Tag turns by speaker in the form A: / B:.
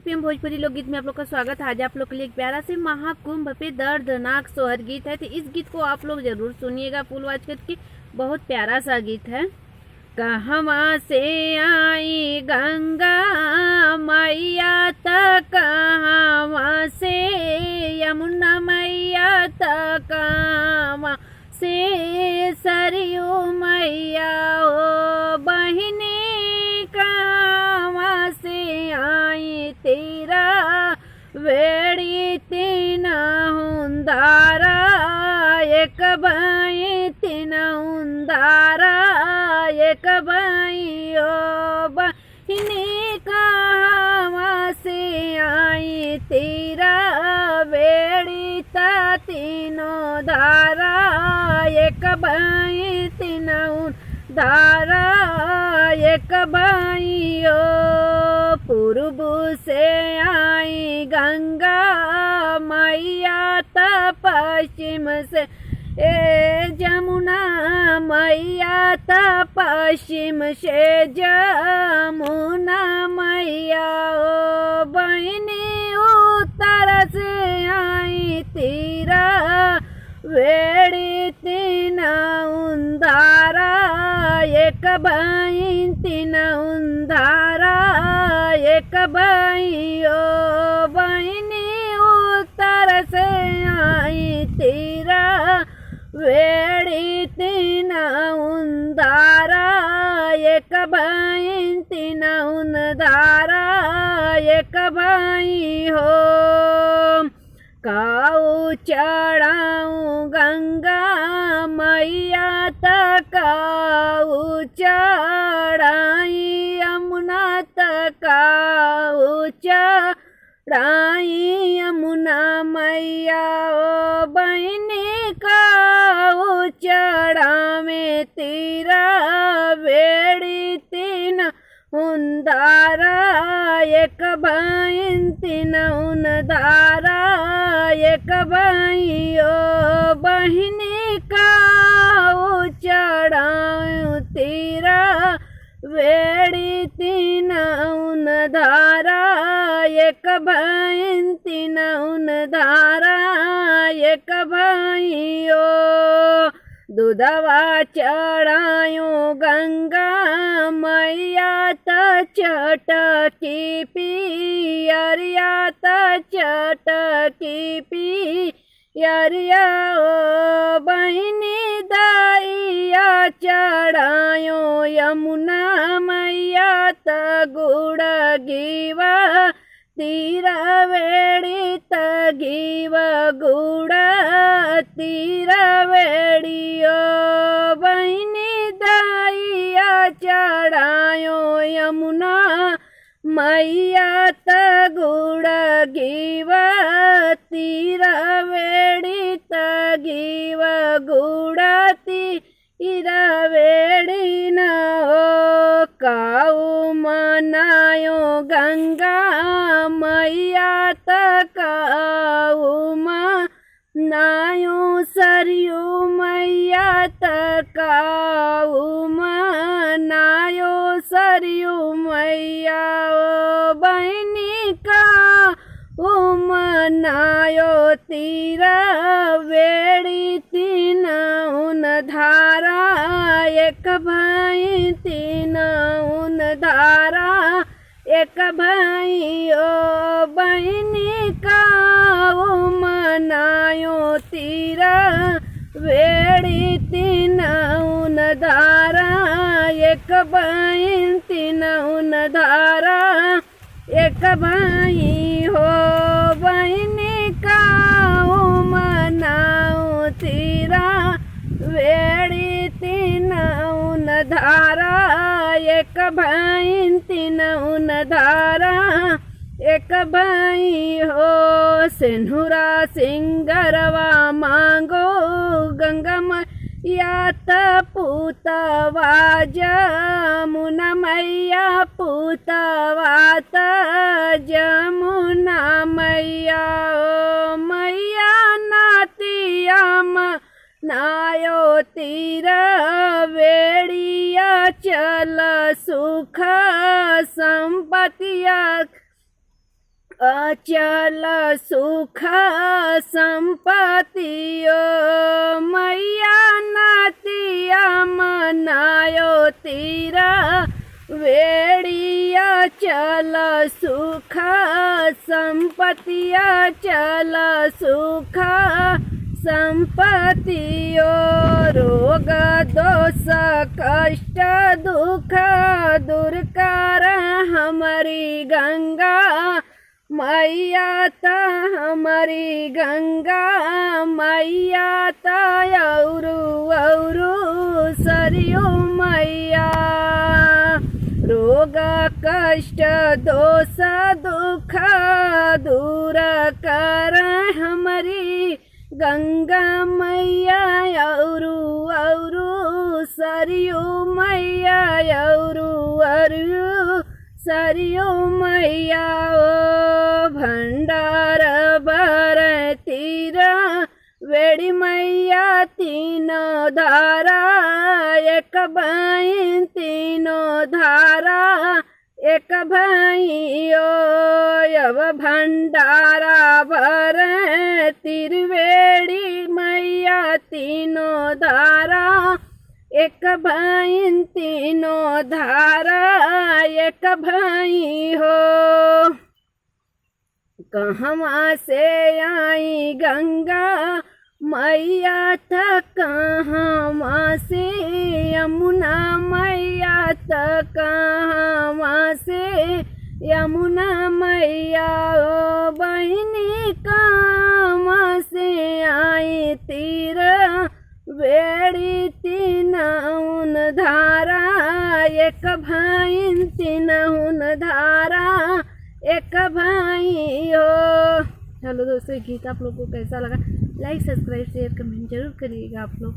A: FM Bhojpuri लोकगीत में आप लोग का स्वागत है। आज आप लोग के लिए एक प्यारा से महाकुंभ पे दर्दनाक सोहर गीत है, तो इस गीत को आप लोग जरूर सुनिएगा फुल वॉच करके। बहुत प्यारा सा गीत है। कहवा से आई गंगा मैया त कहवा से यमुना मैया त कहवा से सरयू मैया ओ बहिनी कहवा से आई तेरा वेड़ी तीन हुंदारा एक बाई तीन हुंदारा एक बाई ओ बहिनी कहवा से आई तेरा वेड़ी ता तीनों धारा एक बाई तीन धारा एक बाई ओ पूर्व से आई गंगा मैया त पश्चिम से जमुना मैया त पश्चिम से जमुना मैया ओ बहिनी उत्तर से आई तीरा वेड़ी तीन उंधारा एक बाई तीन उंधारा एक बाई ओ बहिनी उत्तर से आई तीरा वेड़ी तीन उंधारा एक बाई तीन उंधारा एक बाई हो काऊ चढ़ाऊं गंगा मैया त काऊ चढ़ाई यमुना त काऊ चढ़ाई यमुना मैया ओ बहिनी काऊ चढ़ावे तीरा वेड़ी तीन उंधारा एक बाई तीन उंधारा एक बाई ओ बहिनी काऊ चढ़ाऊं तीरा वेड़ी तीन उंधारा एक बाई तीन उंधारा एक बाई ओ दूधवा चढ़ायूं गंगा मैया त चटकी पियरिया त चटकी पियरिया ओ बहिनी दाइया चढ़ायूं यमुना मैया त गुड़ गीवा तीरा वेड़ी त गीव गुड़ तीरा वेड़ी ओ बहिनी दाइया चढ़ायो यमुना मैया त गुड़ गीव तीरा वेड़ी त गीव गुड़ तीरा वेड़ी न हो काऊ मनायो गंगा मैया त काऊ मनायो सरयू मैया त काऊ मनायो सरयू मैया ओ बहिनी काऊ मनायो तीरा वेड़ी तीन धारा एक बाई तीन धारा एक बाई ओ बहिनी काऊ मनायो तीरा वेड़ी तीन धारा एक बाई तीन धारा एक बाई हो बहिनी काऊ मनाओ तीरा वेड़ी तीन धारा एक बाई तीन धारा एक बाई हो सिंधुरा सिंगरवा मांगो गंगा मैया त पूतवा जमुना मैया पूतवा त जमुना मैया ओ मैया नातिया नायो तीरा वेड़िया चल सुख संपतिया अचल सुख संपत्तियो मैया नातिया मनायो तीरा वेड़िया चल सुख संपत्तिया चल सुख संपत्तियो रोग दोष कष्ट दुख दूर कर हमारी गंगा मैया ता हमारी गंगा मैया ता औरू सरयू मैया रोग कष्ट दोष दुख दूर कर हमारी गंगा मैया औरू सरयू मैया औरू सरयू मैया ओ भंडार भर तीरा वेड़ी मैया तीनों धारा एक भाई तीनों धारा एक भाई ओ यव भंडारा भर तिरवेड़ी मैया तीनों धारा एक भाई तीनों धारा एक भाई हो कहवा से आई गंगा मैया था कहवा से यमुना मैया था कहवा से यमुना मैया ओ बहनी कहवा से आई तीर वेड़ी तीनउन धारा एक भाई तीनउन धारा एक भाई हो। चलो दोस्तों, गीत आप लोग को कैसा लगा? लाइक सब्सक्राइब शेयर कमेंट जरूर करिएगा आप लोग।